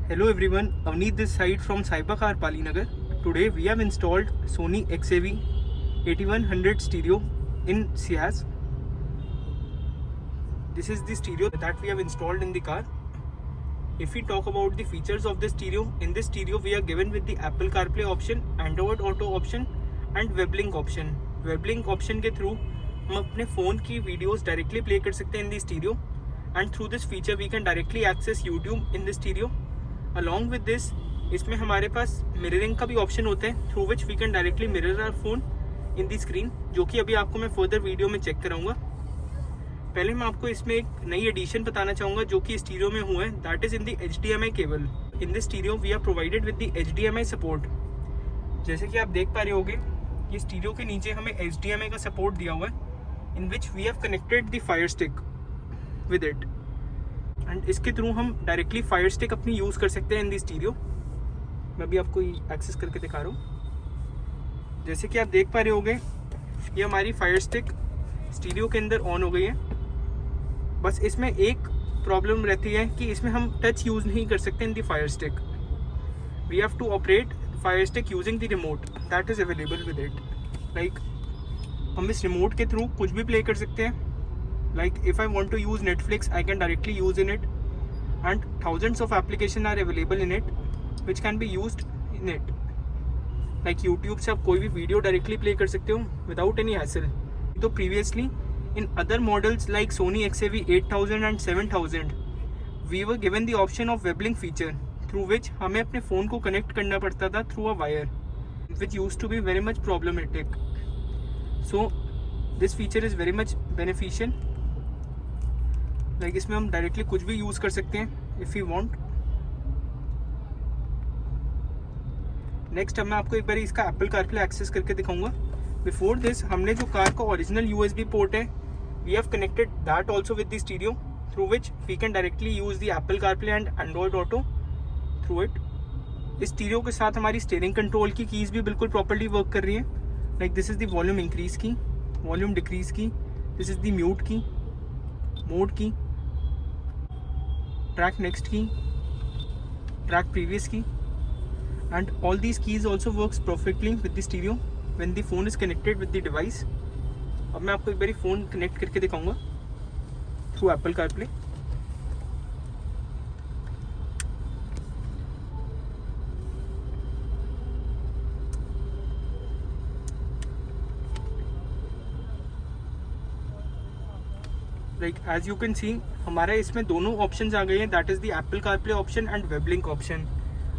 Hello everyone, Avneet this side from Cybercar Palinagar. Today we have installed Sony XAV 8100 stereo in Ciaz. This is the stereo that we have installed in the car. If we talk about the features of the stereo, in this stereo we are given with the Apple CarPlay option, Android Auto option and WebLink option. WebLink option के through हम अपने phone की videos directly play कर सकते हैं in the stereo and through this feature we can directly access YouTube in the stereo. Along with this इसमें हमारे पास मिररिंग का भी ऑप्शन होता है through which we can directly mirror our phone in the screen, जो कि अभी आपको मैं फर्दर वीडियो में चेक कराऊंगा. पहले मैं आपको इसमें एक नई एडिशन बताना चाहूँगा जो कि स्टीरियो में हुआ है, that is in the HDMI cable. In this stereo we are provided with the HDMI support. जैसे कि आप देख पा रहे होगे ये स्टीरियो के नीचे हमें HDMI का सपोर्ट दिया हुआ है in which we have connected the Fire Stick with it and इसके थ्रू हम डायरेक्टली फायर स्टिक अपनी यूज़ कर सकते हैं इन दी स्टीरियो. मैं भी आपको एक्सेस करके दिखा रहा हूँ. जैसे कि आप देख पा रहे होगे ये हमारी फायर स्टिक स्टीरियो के अंदर ऑन हो गई है. बस इसमें एक प्रॉब्लम रहती है कि इसमें हम टच यूज़ नहीं कर सकते in the Fire Stick. We have to operate Fire Stick using the remote that is available with it. Like हम इस रिमोट के थ्रू कुछ भी प्ले कर सकते हैं. Like if I want to use Netflix, I can directly use in it, and thousands of applications are available in it, which can be used in it. Like YouTube से आप कोई भी video directly play कर सकते हो without any hassle. तो previously in other models like Sony XAV 8000 and 7000, we were given the option of WebLink feature, through which हमें अपने फ़ोन को कनेक्ट करना पड़ता था through a wire, which used to be very much problematic. So this feature is very much beneficial. Like इसमें हम directly कुछ भी यूज़ कर सकते हैं इफ़ यू वांट. नेक्स्ट अब मैं आपको एक बार इसका एप्पल कारप्ले एक्सेस करके दिखाऊंगा. बिफोर दिस हमने जो कार का ओरिजिनल USB पोर्ट है we have connected that also with the stereo through which we can directly use the Apple CarPlay and Android Auto through it. इस stereo के साथ हमारी स्टीयरिंग कंट्रोल की keys भी बिल्कुल प्रॉपर्ली वर्क कर रही है. Like this is the volume increase की, वॉल्यूम डिक्रीज़ की, दिस इज़ द म्यूट की, मोड की, ट्रैक नेक्स्ट की, ट्रैक प्रीवियस की, and all these keys also works perfectly with the stereo when the phone is connected with the device. अब मैं आपको एक बारी फ़ोन कनेक्ट करके दिखाऊंगा through Apple CarPlay. Like as you can see हमारा इसमें दोनों ऑप्शंस आ गए हैं, that is the Apple CarPlay option and weblink option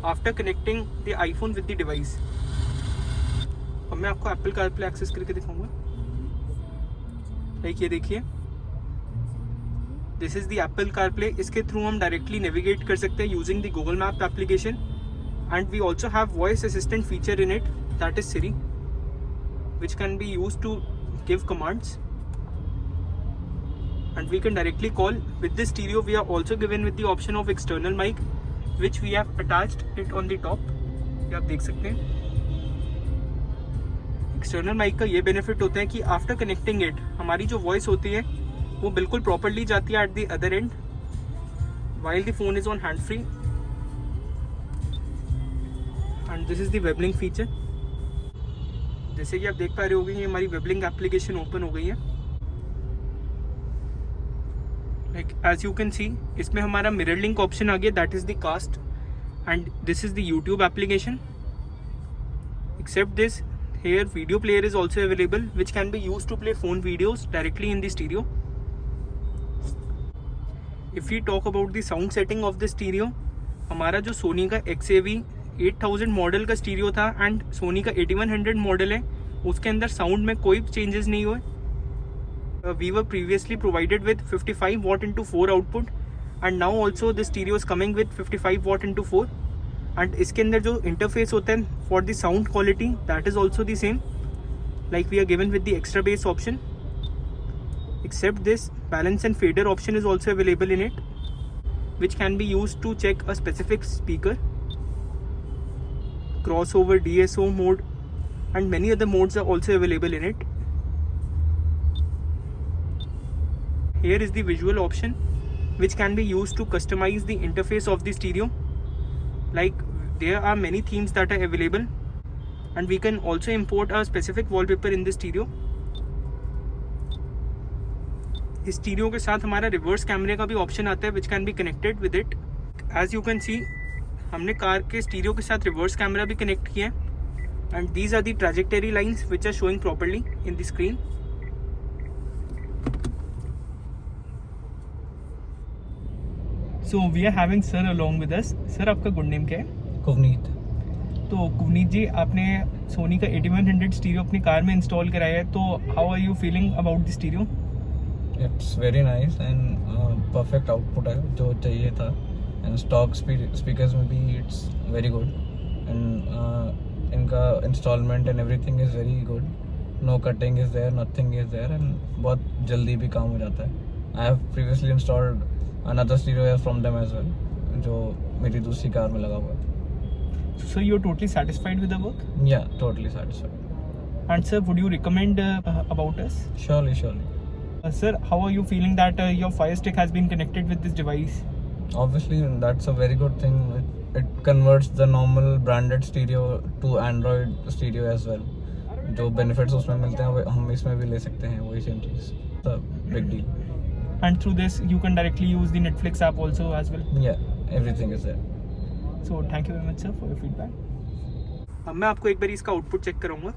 after connecting the iPhone with the device. अब मैं आपको एप्पल कारप्ले एक्सेस करके दिखाऊंगा. लाइक ये देखिए this is the Apple CarPlay. इसके थ्रू हम डायरेक्टली नेविगेट कर सकते हैं using the Google map application and we also have voice assistant feature in it that is Siri which can be use to give commands. And we can directly call. With this stereo we are also given with the option of external mic which we have attached it on the top. ये आप देख सकते हैं. External mic का ये benefit होता है कि आफ्टर कनेक्टिंग इट हमारी जो वॉइस होती है वो बिल्कुल प्रॉपरली जाती है at the other and while the phone is on hand free. And this is the WebLink feature. जैसे कि आप देख पा रहे होंगे ये हमारी WebLink एप्लीकेशन ओपन हो गई है. Like as you can see इसमें हमारा मिरर लिंक ऑप्शन आ गया that is the cast and this is the YouTube application. Except this here video player is also available which can be use to play phone videos directly in the stereo. If you talk about the sound setting of the stereo, हमारा जो Sony का XAV 8000 model का stereo था and Sony का 8100 model है उसके अंदर sound में कोई चेंजेस नहीं हुए. We were previously provided with 55 watt into 4 output and now also the stereo is coming with 55 watt into 4 and इसके अंदर जो इंटरफेस होता है for the sound quality that is also the same, like we are given with the extra bass option. Except this balance and fader option is also available in it which can be used to check a specific speaker. Crossover, DSO mode and many other modes are also available in it. Here is the visual option which can be used to customize the interface of the stereo. Like there are many themes that are available, and we can also import a specific wallpaper in the stereo. इस stereo के साथ हमारा reverse कैमरे का भी option आता है which can be connected with it. As you can see हमने कार के स्टीरियो के साथ रिवर्स कैमरा भी कनेक्ट किया है. And these are the trajectory lines which are showing properly in the screen. So we are having sir along with us. Sir आपका good name क्या है? कुवनीत. तो कुवनीत जी, आपने सोनी का 8100 स्टीरियो अपनी कार में इंस्टॉल कराया है, तो how are you feeling about the stereo? It's very nice and perfect output है जो चाहिए था. एंड स्टॉक स्पीकर्स में भी इट्स वेरी गुड. एंड इनका installment and everything is very good. No cutting is there, nothing is there, and बहुत जल्दी भी काम हो जाता है. I have previously installed another stereo from them as well, जो मेरी दूसरी कार में लगा हुआ है. So you're totally satisfied with the work? Yeah, totally satisfied. And sir, would you recommend about us? Surely. Sir, how are you feeling that your Fire Stick has been connected with this device? Obviously, that's a very good thing. It converts the normal branded stereo to Android stereo as well. जो benefits उसमें मिलते हैं हम इसमें भी ले सकते हैं, वही same cheese. It's a big deal. And through this, you can directly use the Netflix app also as well? Yeah, everything is there. So thank you very much sir for your feedback. अब मैं आपको एक बार इसका output check कराऊंगा.